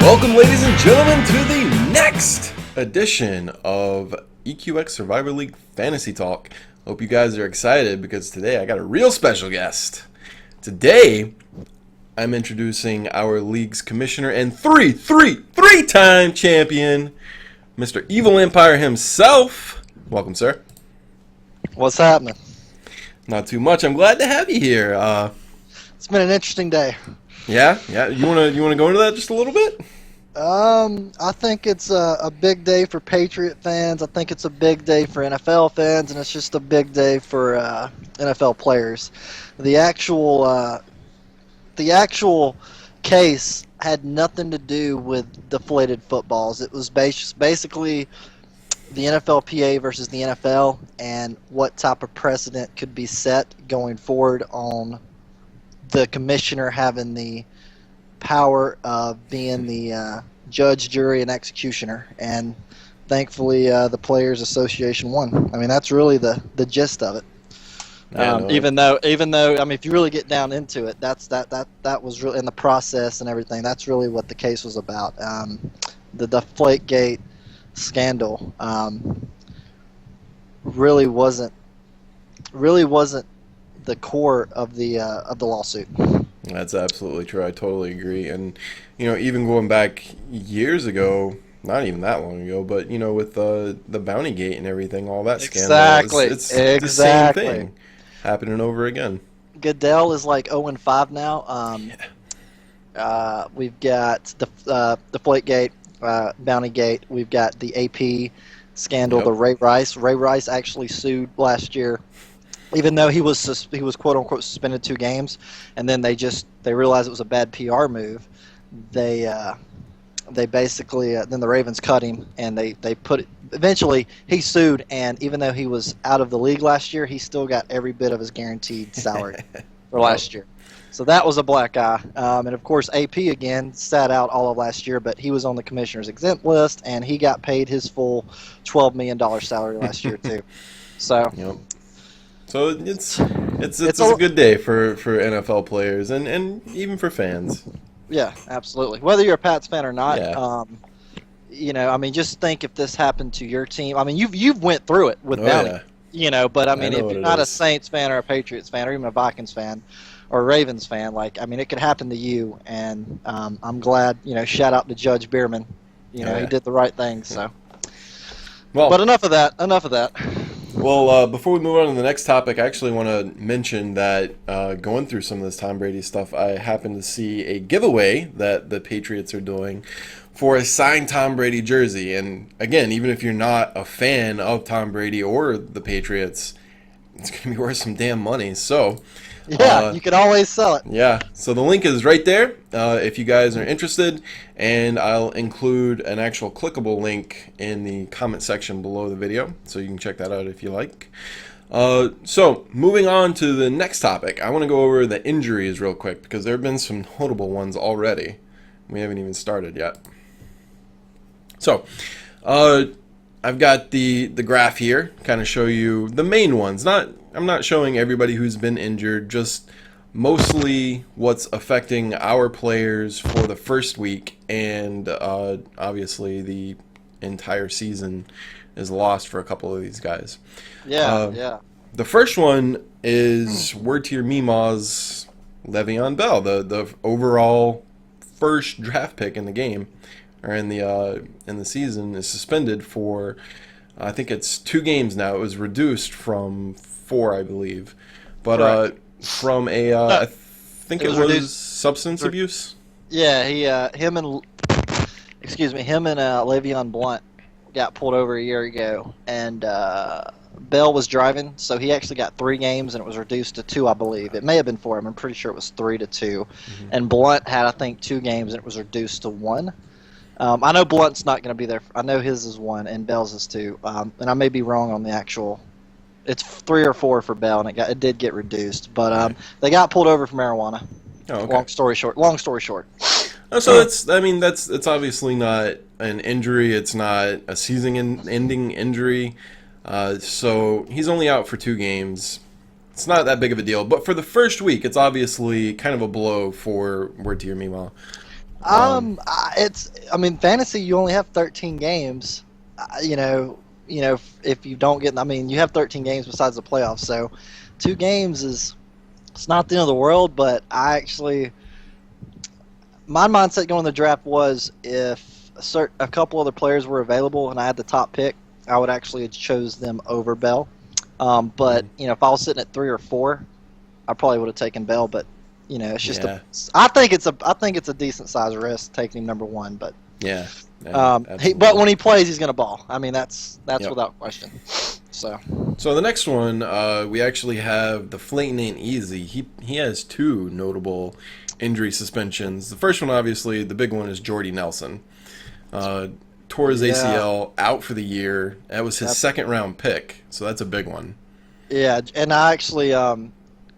Welcome, ladies and gentlemen, to the next edition of EQX Survivor League Fantasy Talk. Hope you guys are excited because today I got a real special guest. Today, I'm introducing our league's commissioner and three-time champion, Mr. Evil Empire himself. Welcome, sir. What's happening? Not too much. I'm glad to have you here. It's been an interesting day. Yeah. You wanna go into that just a little bit? I think it's a big day for Patriot fans. I think it's a big day for NFL fans, and it's just a big day for NFL players. The actual case had nothing to do with deflated footballs. It was basically the NFLPA versus the NFL and what type of precedent could be set going forward on the commissioner having the power of being the judge, jury, and executioner. And thankfully, the Players Association won. I mean, that's really the gist of it. Even though, I mean, if you really get down into it, that was really in the process and everything. That's really what the case was about. The Deflategate scandal really wasn't the core of the lawsuit. That's absolutely true. I totally agree. And, even going back years ago, not even that long ago, but, with the Bounty Gate and everything, all that scandal. It's the same thing happening over again. Goodell is like 0-5 now. We've got the Deflategate, Bounty Gate. We've got the AP scandal, the Ray Rice. Ray Rice actually sued last year. Even though he was quote unquote suspended 2 games, and then they realized it was a bad PR move. They basically then the Ravens cut him, and they put it. Eventually he sued, and even though he was out of the league last year, he still got every bit of his guaranteed salary for last year. So that was a black eye. And of course AP again sat out all of last year, but he was on the commissioner's exempt list, and he got paid his full $12 million salary last year too. So. Yep. So it's a good day for NFL players and even for fans. Yeah, absolutely. Whether you're a Pats fan or not, yeah. I mean, just think if this happened to your team. I mean, you've went through it with Bounty, but I mean, if you're not a Saints fan or a Patriots fan or even a Vikings fan or a Ravens fan, it could happen to you. And I'm glad, shout out to Judge Bierman. He did the right thing. So, but enough of that. Well, before we move on to the next topic, I actually want to mention that going through some of this Tom Brady stuff, I happened to see a giveaway that the Patriots are doing for a signed Tom Brady jersey. And again, even if you're not a fan of Tom Brady or the Patriots, it's going to be worth some damn money. So, yeah, you can always sell it. Yeah, so the link is right there if you guys are interested, and I'll include an actual clickable link in the comment section below the video, so you can check that out if you like. So, moving on to the next topic, I want to go over the injuries real quick, because there have been some notable ones already. We haven't even started yet. So, I've got the graph here, kind of show you the main ones. I'm not showing everybody who's been injured, just mostly what's affecting our players for the first week, and obviously the entire season is lost for a couple of these guys. Yeah. The first one is word to your Meemaw's Le'Veon Bell, the overall first draft pick in the game, or in the season, is suspended for, I think it's 2 games now. It was reduced from 4, I believe, but from I think it was substance abuse. Yeah, him and Le'Veon Blunt got pulled over a year ago, and Bell was driving, so he actually got 3 games, and it was reduced to 2, I believe. It may have been 4. I'm pretty sure it was 3 to 2, and Blunt had, I think, 2 games, and it was reduced to 1. I know Blunt's not going to be there. I know his is 1 and Bell's is 2, and I may be wrong on the actual. It's 3 or 4 for Bell, and it did get reduced. But they got pulled over for marijuana. Oh, okay. Long story short. So it's obviously not an injury. It's not a season-ending injury. So he's only out for 2 games. It's not that big of a deal. But for the first week, it's obviously kind of a blow for Word to Your Meemaw. I mean, fantasy. You only have 13 games. If you don't get, I mean, you have 13 games besides the playoffs. So, 2 games is it's not the end of the world. But my mindset going to the draft was if a couple other players were available and I had the top pick, I would actually have chose them over Bell. But if I was sitting at 3 or 4, I probably would have taken Bell. But it's just I think it's a decent size risk taking him number 1. But yeah, but when he plays, he's going to ball. I mean, that's without question. So the next one, we actually have the Flayton ain't easy. He has 2 notable injury suspensions. The first one, obviously, the big one is Jordy Nelson. Tore his ACL, out for the year. That was his second-round pick, so that's a big one. Yeah, and I actually,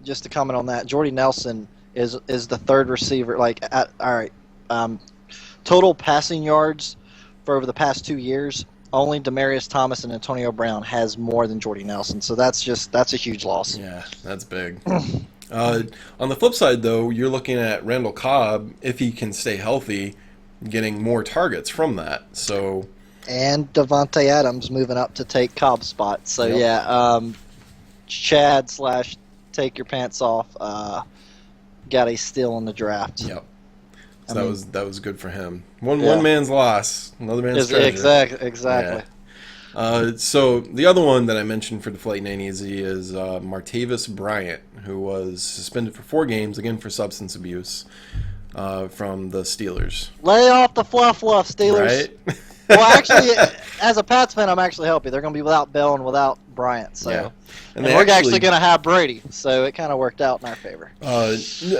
just to comment on that, Jordy Nelson is the third receiver. Total passing yards for over the past 2 years, only Demaryius Thomas and Antonio Brown has more than Jordy Nelson. So that's a huge loss. Yeah, that's big. On the flip side, though, you're looking at Randall Cobb, if he can stay healthy, getting more targets from that. So, and Devontae Adams moving up to take Cobb's spot. So Chad / take your pants off. Got a steal in the draft. Yep. So that was good for him. One man's loss, another man's treasure. Exactly. Yeah. So the other one that I mentioned for the Flayton ain't easy is Martavis Bryant, who was suspended for 4 games, again for substance abuse, from the Steelers. Lay off the fluff, Steelers. Right? Well, actually, as a Pats fan, I'm actually happy. They're going to be without Bell and without Bryant. So, and we're actually going to have Brady. So it kind of worked out in our favor. A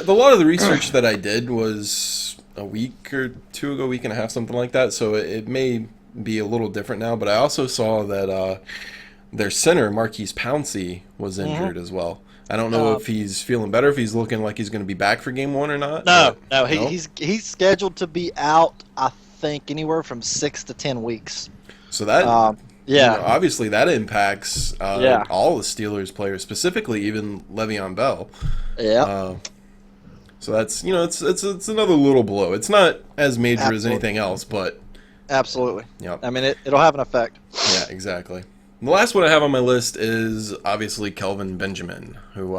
lot of the research that I did was a week or 2 ago, week and a half, something like that. So it may be a little different now. But I also saw that their center, Marquise Pouncey, was injured as well. I don't know if he's feeling better, if he's looking like he's going to be back for game 1 or not. No. He's scheduled to be out, I think, anywhere from 6 to 10 weeks. So that, obviously that impacts all the Steelers players, specifically even Le'Veon Bell. Yeah. So that's it's another little blow. It's not as major as anything else, but absolutely. Yeah. I mean, it'll have an effect. Yeah, exactly. The last one I have on my list is obviously Kelvin Benjamin, who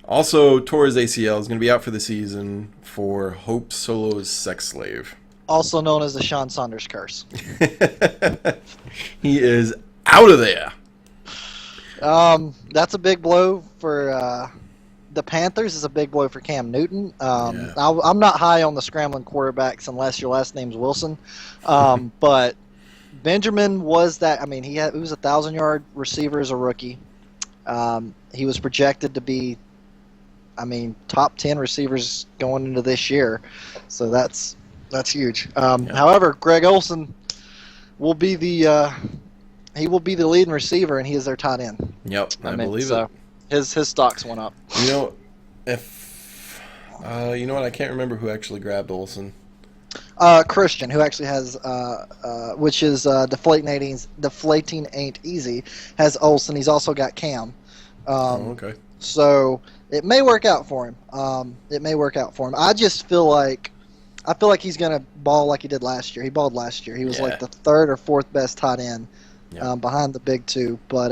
also tore his ACL. Is going to be out for the season for Hope Solo's sex slave. Also known as the Sean Saunders curse. He is out of there. That's a big blow for the Panthers. Is a big blow for Cam Newton. I'm not high on the scrambling quarterbacks unless your last name's Wilson. But Benjamin was that. I mean, he was a 1,000-yard receiver as a rookie. He was projected to be, top 10 receivers going into this year. So that's huge. However, Greg Olsen will be the leading receiver, and he is their tight end. Yep, I believe it. His stocks went up. You know what? I can't remember who actually grabbed Olsen. Christian, who actually has, which is Deflating Ain't Easy, has Olsen. He's also got Cam. Okay. So it may work out for him. I just feel like he's gonna ball like he did last year. He balled last year. He was like the 3rd or 4th best tight end, behind the big 2. But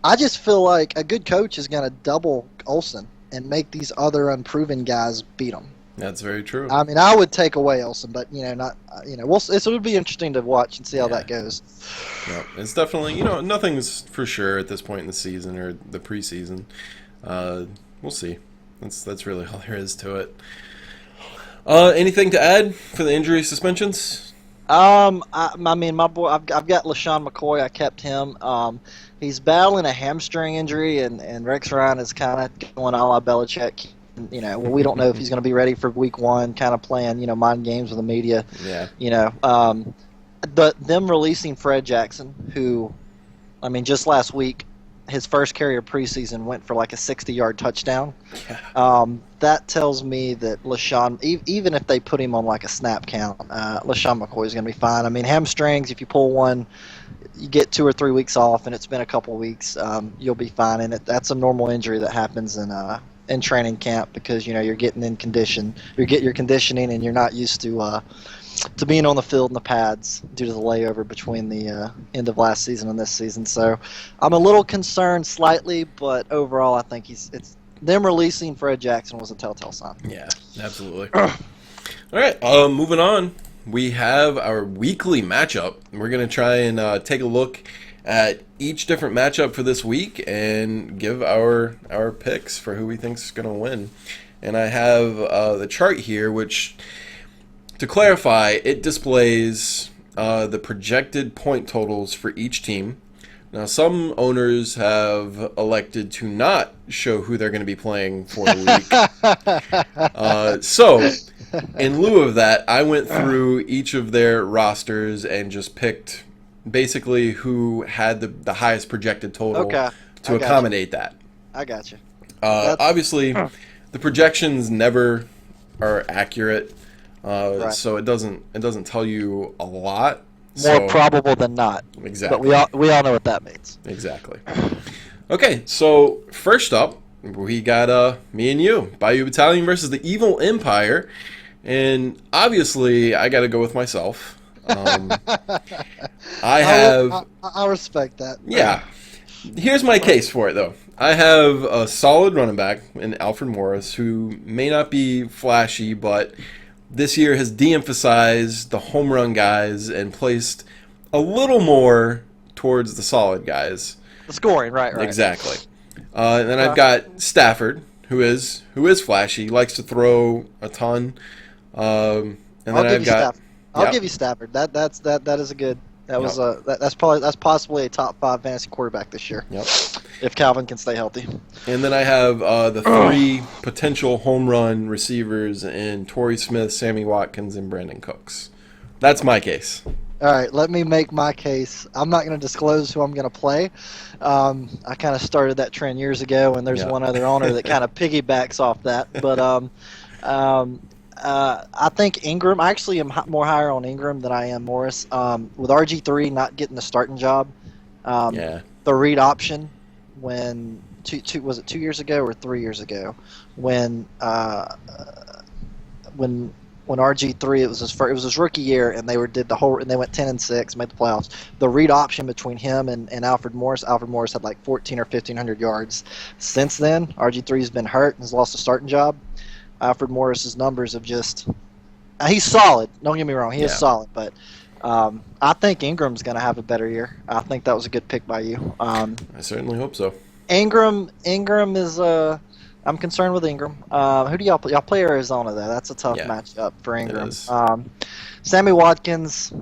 I just feel like a good coach is gonna double Olsen and make these other unproven guys beat him. That's very true. I mean, I would take away Olsen, but it would be interesting to watch and see how that goes. Yeah, it's definitely nothing's for sure at this point in the season or the preseason. We'll see. That's really all there is to it. Anything to add for the injury suspensions? My boy, I've got LaShawn McCoy. I kept him. He's battling a hamstring injury, and Rex Ryan is kind of going a la Belichick. We don't know if he's going to be ready for week 1, kind of playing, mind games with the media. Yeah. Them releasing Fred Jackson, who, just last week, his first carry of preseason went for like a 60-yard touchdown. Yeah. That tells me that LaShawn, even if they put him on like a snap count, LaShawn McCoy is going to be fine. Hamstrings, if you pull one, you get 2 or 3 weeks off, and it's been a couple weeks, you'll be fine. And that's a normal injury that happens in in training camp because you're getting in condition, your conditioning, and you're not used to being on the field in the pads due to the layover between the end of last season and this season. So I'm a little concerned slightly, but overall I think it's them releasing Fred Jackson was a telltale sign. Yeah, absolutely. All right, moving on. We have our weekly matchup. We're going to try and take a look at each different matchup for this week and give our picks for who we think is going to win. And I have the chart here, which, to clarify, it displays the projected point totals for each team. Now, some owners have elected to not show who they're going to be playing for the week. So, in lieu of that, I went through each of their rosters and just picked basically who had the highest projected total to accommodate that. I got you. Obviously, the projections never are accurate, Right. so it doesn't tell you a lot. More probable than not. Exactly. But we all know what that means. Exactly. Okay, so first up, we got me and you, Bayou Battalion versus the Evil Empire, and obviously I got to go with myself. I respect that. Yeah. Here's my case for it, though. I have a solid running back in Alfred Morris who may not be flashy, but this year has de-emphasized the home run guys and placed a little more towards the solid guys. The scoring, right. Exactly. And then I've got Stafford, who is flashy, likes to throw a ton. And then I'll give you Stafford. That is a good. That's possibly a top 5 fantasy quarterback this year. Yep. If Calvin can stay healthy. And then I have the 3 potential home run receivers in Torrey Smith, Sammy Watkins, and Brandon Cooks. That's my case. All right, let me make my case. I'm not going to disclose who I'm going to play. I kind of started that trend years ago, and there's one other owner that kind of piggybacks off that. But I think Ingram. I actually am more higher on Ingram than I am Morris. With RG3 not getting the starting job, the read option when was it 2 years ago or 3 years ago when RG3 it was his rookie year and they went 10-6, made the playoffs. The read option between him and Alfred Morris had like 14 or 1,500 yards. Since then, RG3 has been hurt and has lost a starting job. Alfred Morris's numbers have he's solid. Don't get me wrong, he is solid, but I think Ingram's going to have a better year. I think that was a good pick by you. I certainly hope so. Ingram is I'm concerned with Ingram. Who do y'all play? Y'all play Arizona, though. That's a tough matchup for Ingram. Sammy Watkins,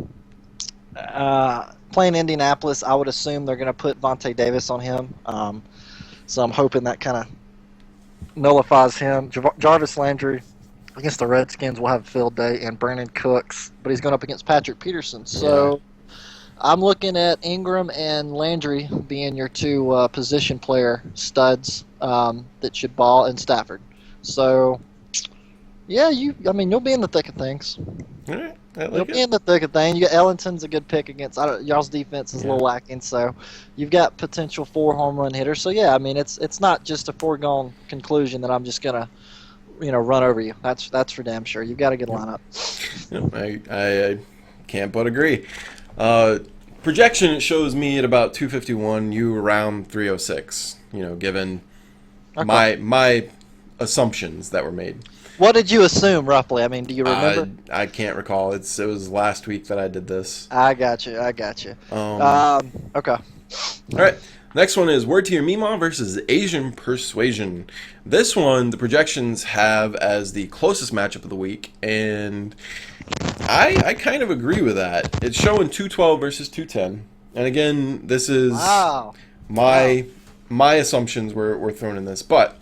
playing Indianapolis, I would assume they're going to put Vontae Davis on him. So I'm hoping that kind of nullifies him. Jarvis Landry against the Redskins will have a field day, and Brandon Cooks, but he's going up against Patrick Peterson. So I'm looking at Ingram and Landry being your 2 position player studs that should ball, and Stafford. So, you'll be in the thick of things. All right, You'll be in the thick of things. You got Ellington's a good pick against. Y'all's defense is a little lacking, so you've got potential 4 home run hitters. So it's not just a foregone conclusion that I'm just gonna, run over you. That's for damn sure. You've got a good lineup. I can't but agree. Projection shows me at about 251, you around 306. Given my assumptions that were made. What did you assume roughly? I mean, do you remember? I can't recall. It was last week that I did this. I got you. Okay. All right. Next one is Word to Your Mima versus Asian Persuasion. This one, the projections have as the closest matchup of the week, and I kind of agree with that. It's showing 212 versus 210, and again, this is my assumptions were thrown in this, but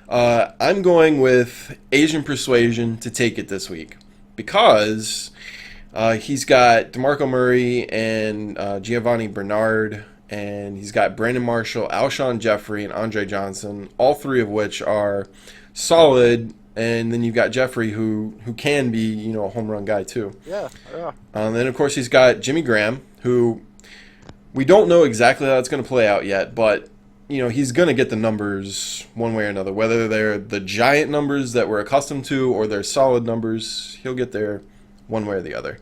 I'm going with Asian Persuasion to take it this week because he's got DeMarco Murray and Giovanni Bernard, and he's got Brandon Marshall, Alshon Jeffrey, and Andre Johnson, all 3 of which are solid. And then you've got Jeffrey, who can be, a home run guy too. Yeah. And then of course he's got Jimmy Graham, who we don't know exactly how it's going to play out yet, but he's going to get the numbers one way or another, whether they're the giant numbers that we're accustomed to or they're solid numbers. He'll get there one way or the other.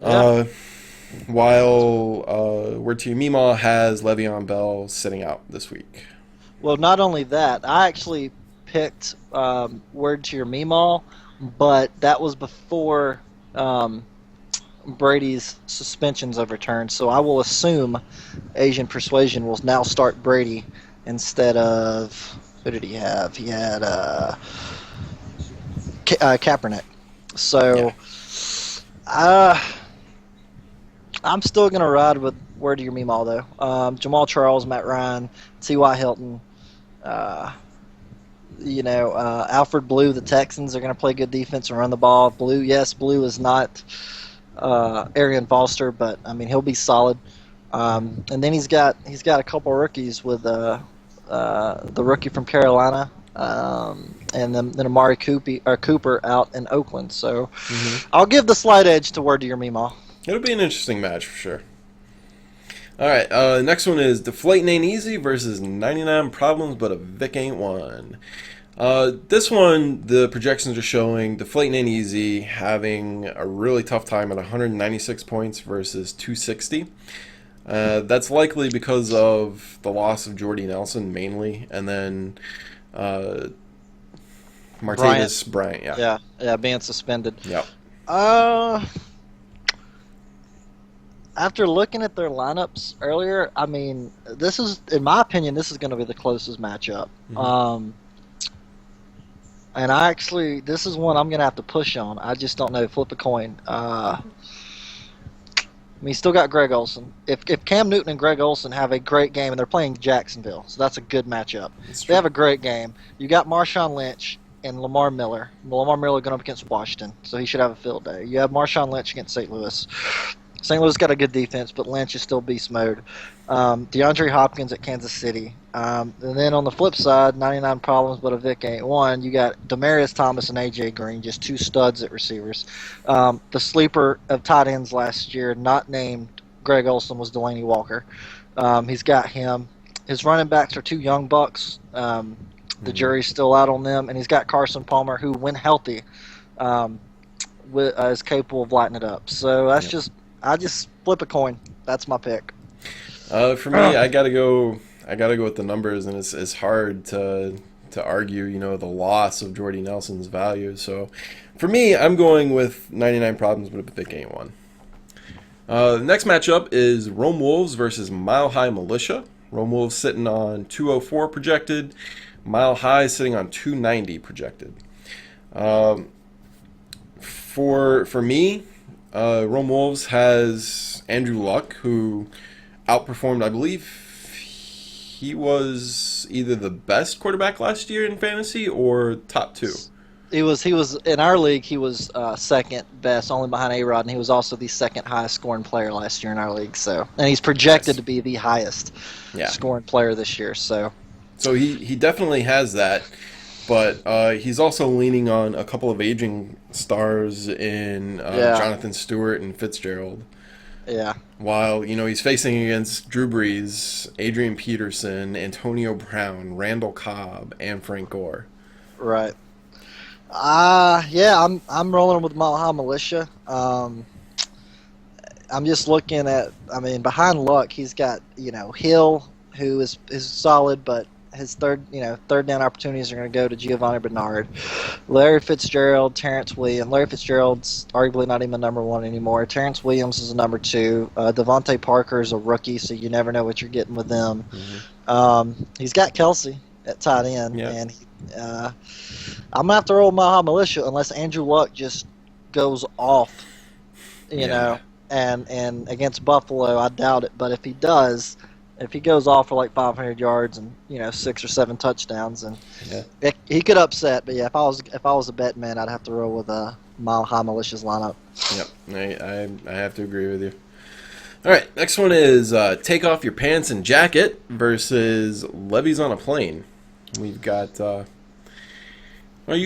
Yeah. While Word to Your Meemaw has Le'Veon Bell sitting out this week. Well, not only that, I actually picked Word to Your Meemaw, but that was before Brady's suspension's overturned. So I will assume Asian Persuasion will now start Brady instead of, who did he have? He had Kaepernick. So I'm still going to ride with Word to Your Meemaw, though. Jamal Charles, Matt Ryan, T.Y. Hilton. Alfred Blue, the Texans are going to play good defense and run the ball. Blue is not Arian Foster, but I mean he'll be solid. And then he's got a couple rookies with the rookie from Carolina, and then Amari Cooper out in Oakland. So I'll give the slight edge to Word to Your Meemaw. It'll be an interesting match for sure. All right, next one is Deflating Ain't Easy versus 99 Problems, but a Vic Ain't One. This one, the projections are showing Deflating Ain't Easy having a really tough time at 196 points versus 260. That's likely because of the loss of Jordy Nelson mainly, and then Martavis Bryant. Yeah, being suspended. Yep. After looking at their lineups earlier, I mean, this is, in my opinion, this is going to be the closest matchup. And this is one I'm going to have to push on. I just don't know. Flip a coin. I mean, you still got Greg Olsen. If Cam Newton and Greg Olsen have a great game, and they're playing Jacksonville, so that's a good matchup. They have a great game. You got Marshawn Lynch and Lamar Miller. Lamar Miller going up against Washington, so he should have a field day. You have Marshawn Lynch against St. Louis. St. Louis got a good defense, but Lynch is still beast mode. DeAndre Hopkins at Kansas City. And then on the flip side, 99 Problems, but a Vic Ain't One. You got Demaryius Thomas and A.J. Green, just two studs at receivers. The sleeper of tight ends last year, not named Greg Olsen, was Delaney Walker. He's got him. His running backs are two young bucks. The jury's still out on them. And he's got Carson Palmer, who, when healthy, is capable of lighting it up. So that's I just flip a coin. That's my pick. For me, I gotta go with the numbers, and it's hard to argue, the loss of Jordy Nelson's value. So, for me, I'm going with 99 Problems, but a Vic Ain't One. The next matchup is Rome Wolves versus Mile High Militia. Rome Wolves sitting on 204 projected. Mile High sitting on 290 projected. For me, Rome Wolves has Andrew Luck, who outperformed, I believe he was either the best quarterback last year in fantasy or top two. He was in our league. He was second best, only behind A-Rod, and he was also the second highest scoring player last year in our league. So, and he's projected to be the highest scoring player this year. So he definitely has that, but he's also leaning on a couple of aging stars in Jonathan Stewart and Fitzgerald. Yeah. While, he's facing against Drew Brees, Adrian Peterson, Antonio Brown, Randall Cobb, and Frank Gore. Right. I'm rolling with Mile High Militia. I'm just looking at, behind Luck, he's got, Hill, who is solid, but his third down opportunities are going to go to Giovanni Bernard. Larry Fitzgerald, Terrence Williams. Larry Fitzgerald's arguably not even number one anymore. Terrence Williams is a number two. Devontae Parker is a rookie, so you never know what you're getting with them. He's got Kelsey at tight end, and I'm going to have to roll Mile High Militia unless Andrew Luck just goes off, and against Buffalo, I doubt it. But if he does, if he goes off for like 500 yards and 6 or 7 touchdowns, and he could upset. But if I was a bet man, I'd have to roll with a Mile High Militia's lineup. Yep, I have to agree with you. All right, next one is Take Off Your Pants and Jacket versus Levies on a Plane. We've got. You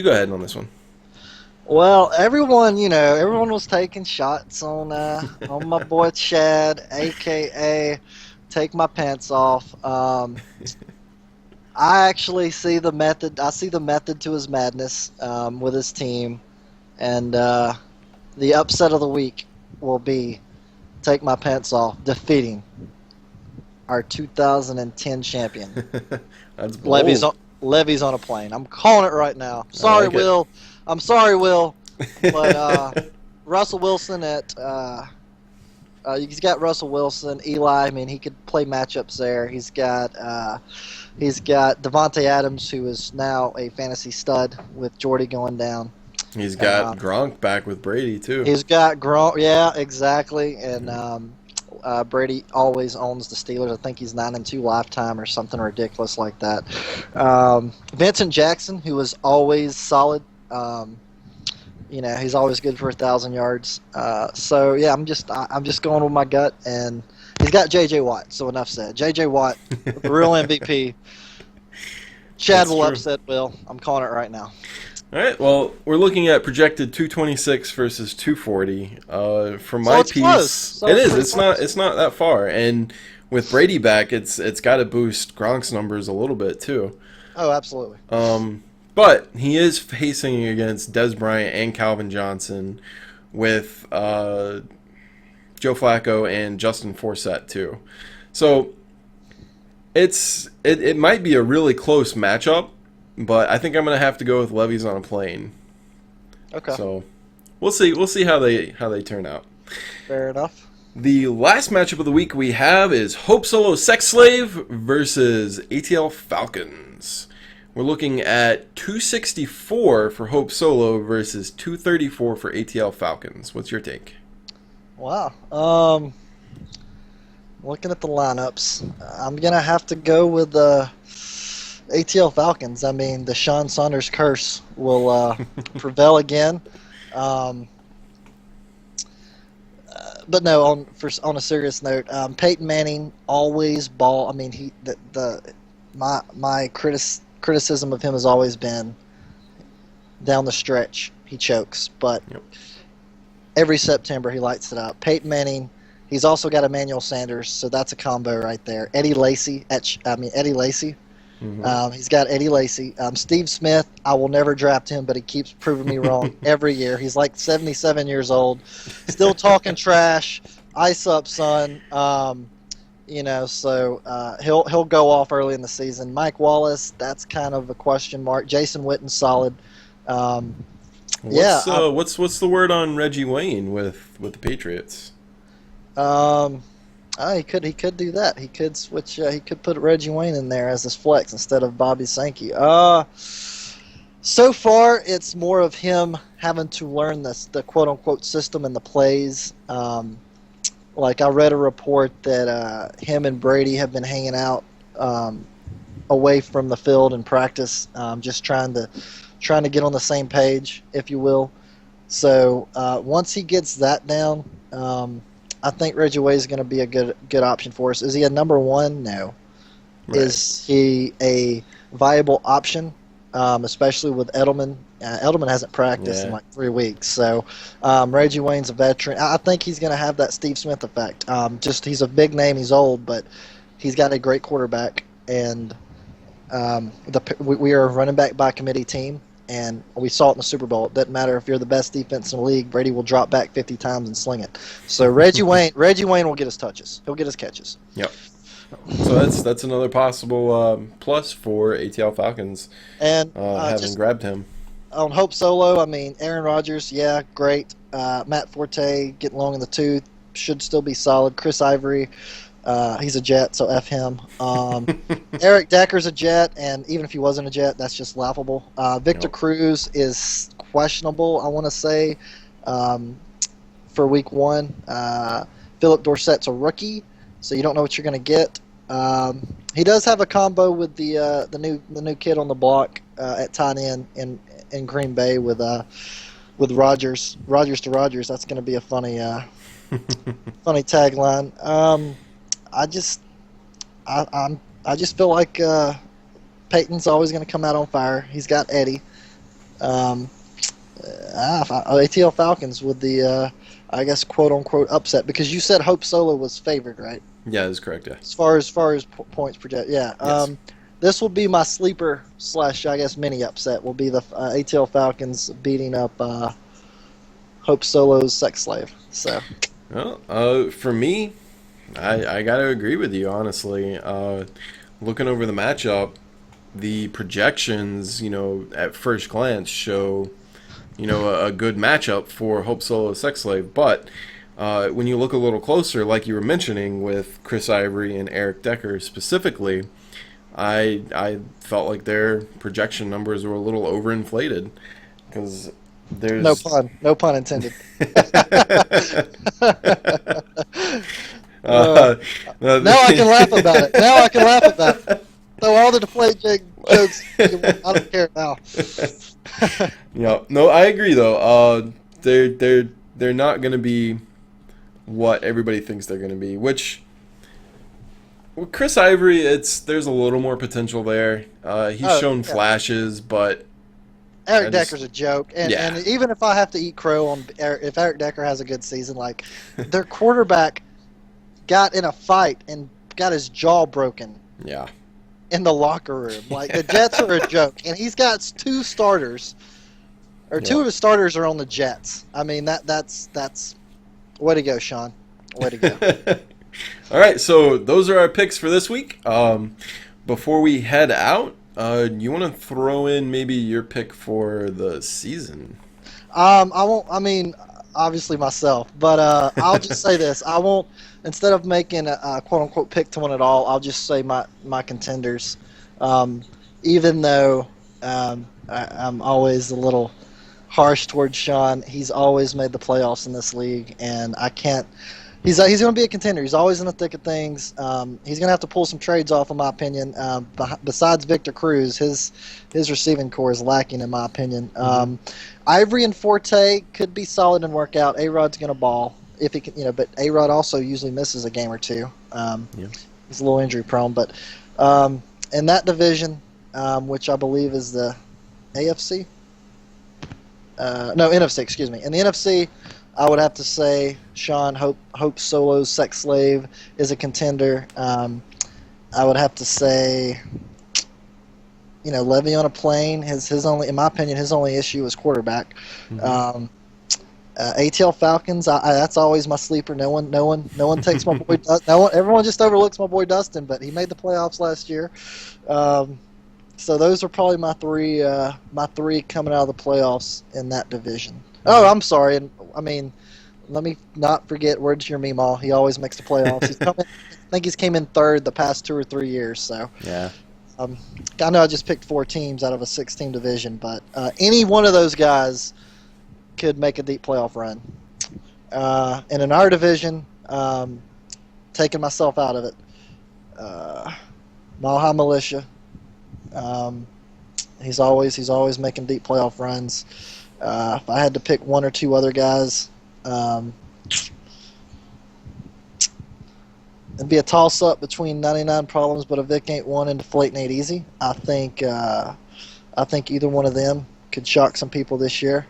go ahead on this one. Well, everyone was taking shots on my boy Chad, aka take my pants off. I actually see the method. I see the method to his madness with his team, and the upset of the week will be take my pants off, defeating our 2010 champion. That's bold. Levy's on a plane. I'm calling it right now. I Sorry, like it. Will. I'm sorry, Will. But Russell Wilson at he's got Russell Wilson, Eli. I mean, he could play matchups there. He's got Devontae Adams, who is now a fantasy stud with Jordy going down. He's got Gronk back with Brady too. He's got Gronk. Yeah, exactly. And Brady always owns the Steelers. I think he's 9-2 lifetime or something ridiculous like that. Vincent Jackson, who was always solid. He's always good for 1,000 yards. So yeah, I'm just going with my gut, and he's got J.J. Watt. So enough said. J.J. Watt, the real MVP. Chad will upset Will. I'm calling it right now. All right. Well, we're looking at projected 226 versus 240. For my piece, it is. It's not that far, and with Brady back, it's got to boost Gronk's numbers a little bit too. Oh, absolutely. But he is facing against Dez Bryant and Calvin Johnson with Joe Flacco and Justin Forsett too. So it might be a really close matchup, but I think I'm going to have to go with Levy's on a plane. Okay. So we'll see. We'll see how they turn out. Fair enough. The last matchup of the week we have is Hope Solo Sex Slave versus ATL Falcons. We're looking at 264 for Hope Solo versus 234 for ATL Falcons. What's your take? Wow. Looking at the lineups, I'm going to have to go with ATL Falcons. I mean, the Sean Saunders curse will prevail again. But no, on a serious note, Peyton Manning always ball. I mean, my criticism of him has always been down the stretch he chokes, but every September he lights it up. Peyton Manning, he's also got Emmanuel Sanders, so that's a combo right there. Eddie Lacy. Mm-hmm. He's got Eddie Lacy. Steve Smith, I will never draft him, but he keeps proving me wrong every year. He's like 77 years old, still talking trash. Ice up, son. So he'll go off early in the season. Mike Wallace, that's kind of a question mark. Jason Witten's solid. What's the word on Reggie Wayne with the Patriots? He could do that. He could switch. He could put Reggie Wayne in there as his flex instead of Bobby Sankey. So far, it's more of him having to learn the quote unquote system and the plays. Like I read a report that him and Brady have been hanging out away from the field and practice, just trying to get on the same page, if you will. So once he gets that down, I think Reggie Wayne is going to be a good option for us. Is he a number one? No. Right. Is he a viable option, especially with Edelman? Edelman hasn't practiced in like 3 weeks. So Reggie Wayne's a veteran. I think he's going to have that Steve Smith effect. He's a big name. He's old, but he's got a great quarterback. And we are a running back by committee team. And we saw it in the Super Bowl. It doesn't matter if you're the best defense in the league. Brady will drop back 50 times and sling it. So Reggie Wayne will get his touches. He'll get his catches. Yep. So that's another possible plus for ATL Falcons. And having grabbed him on Hope Solo, I mean Aaron Rodgers, yeah, great. Matt Forte getting long in the tooth, should still be solid. Chris Ivory. He's a Jet, so F him. Eric Decker's a Jet, and even if he wasn't a Jet, that's just laughable. Victor Cruz is questionable, I want to say, for week 1. Philip Dorsett's a rookie, so you don't know what you're going to get. He does have a combo with the new kid on the block at tight end in Green Bay with Rodgers to Rodgers. That's going to be a funny funny tagline. I just feel like Peyton's always going to come out on fire. He's got Eddie. ATL Falcons with the, I guess, quote unquote upset, because you said Hope Solo was favored, right? Yeah, that's correct. Yeah. As far as points project. Yeah. Yes. This will be my sleeper slash I guess mini upset. Will be the ATL Falcons beating up Hope Solo's Sex Slave. So. Well, for me, I gotta agree with you honestly. Looking over the matchup, the projections, at first glance show, a good matchup for Hope Solo Sex Slave. But when you look a little closer, like you were mentioning with Chris Ivory and Eric Decker specifically, I felt like their projection numbers were a little overinflated because No there's pun. No pun intended. Uh, uh, now I can laugh about it. Now I can laugh about it. So all the deflate jokes, I don't care now. Yeah, no, I agree though. They're not going to be what everybody thinks they're going to be. Which with Chris Ivory, there's a little more potential there. He's shown Yeah. flashes, but Eric Decker's a joke, and Yeah. and even if I have to eat crow on if Eric Decker has a good season, like their quarterback got in a fight and got his jaw broken yeah, in the locker room. Like the Jets are a joke, and he's got two starters, or two of his starters are on the Jets. I mean that's way to go, Sean. Way to go. All right, so those are our picks for this week. Before we head out, you want to throw in maybe your pick for the season? I won't. I mean, obviously myself, but I'll just say this: I won't. Instead of making a quote unquote pick to win it all, I'll just say my contenders. Even though I'm always a little harsh towards Sean, he's always made the playoffs in this league, and I can't. He's going to be a contender. He's always in the thick of things. He's going to have to pull some trades off, in my opinion. Besides Victor Cruz, his receiving core is lacking, in my opinion. Ivory and Forte could be solid and work out. A-Rod's going to ball if he can, but A-Rod also usually misses a game or two. He's a little injury prone, but in that division, which I believe is the AFC, no NFC, excuse me. In the NFC. I would have to say Sean Hope Solo's Sex Slave is a contender. I would have to say, Levy on a plane. His only, in my opinion, his only issue is quarterback. ATL Falcons. That's always my sleeper. No one takes my boy. Everyone just overlooks my boy Dustin, but he made the playoffs last year. So those are probably my three coming out of the playoffs in that division. Oh, I'm sorry. And I mean, let me not forget Word to Your Meemaw. He always makes the playoffs. I think he's came in third the past 2 or 3 years. So Yeah. I know I just picked 4 teams out of a 6-team division, but any one of those guys could make a deep playoff run. And in our division, taking myself out of it, Malha Militia. He's always making deep playoff runs. If I had to pick 1 or 2 other guys, it'd be a toss-up between 99 Problems, but a Vic ain't one and Deflate ain't easy. I think either one of them could shock some people this year.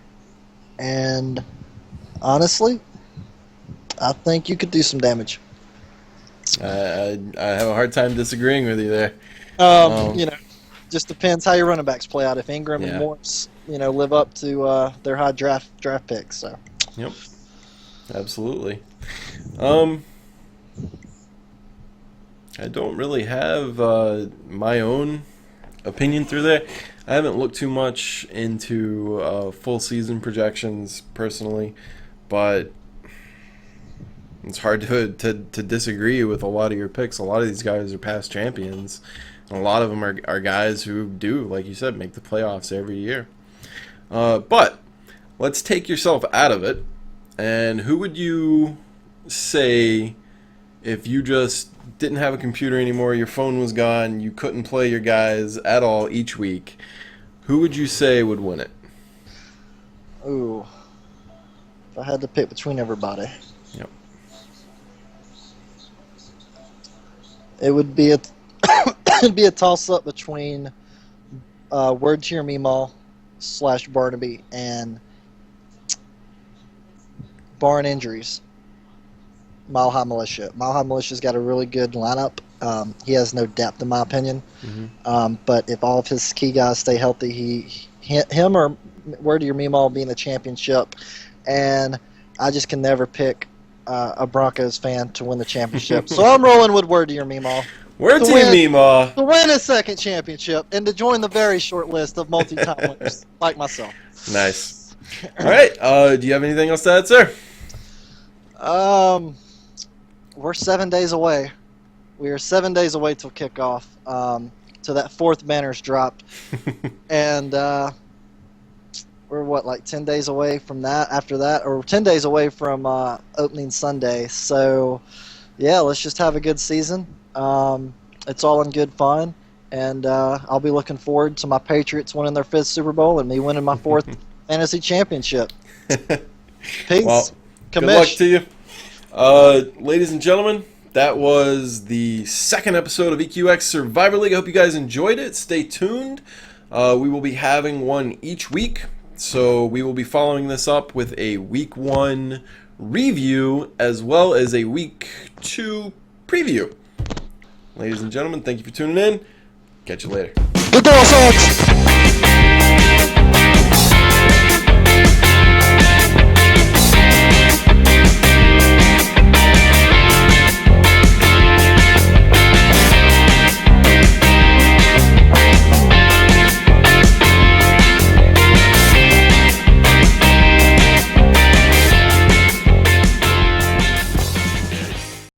And honestly, I think you could do some damage. I have a hard time disagreeing with you there. Just depends how your running backs play out. If Ingram and Morse, live up to their high draft picks. So. Yep. Absolutely. I don't really have my own opinion through there. I haven't looked too much into full season projections personally, but it's hard to disagree with a lot of your picks. A lot of these guys are past champions. A lot of them are guys who do, like you said, make the playoffs every year. But let's take yourself out of it. And who would you say, if you just didn't have a computer anymore, your phone was gone, you couldn't play your guys at all each week, who would you say would win it? Ooh. If I had to pick between everybody. Yep. It would be it'd be a toss-up between Word to Your Meemaw / Barnaby and barring injuries. Mile High Militia. Mile High Militia's got a really good lineup. He has no depth, in my opinion. But if all of his key guys stay healthy, him or Word to Your Memo will be in the championship. And I just can never pick a Broncos fan to win the championship. So I'm rolling with Word to Your Memo. Word to Your Memo. To win a second championship and to join the very short list of multi-time winners like myself. Nice. All right. Do you have anything else to add, sir? We're 7 days away. We are 7 days away till kickoff. So that fourth banner's dropped. And we're, like 10 days away from that after that? Or 10 days away from opening Sunday. So, yeah, let's just have a good season. It's all in good fun. And I'll be looking forward to my Patriots winning their 5th Super Bowl and me winning my 4th fantasy championship. Peace. Well, good luck to you. Ladies and gentlemen, that was the second episode of EQX Survivor League. I hope you guys enjoyed it. Stay tuned. We will be having one each week. So we will be following this up with a Week 1 review as well as a Week 2 preview. Ladies and gentlemen, thank you for tuning in. Catch you later. Good ball, Sox!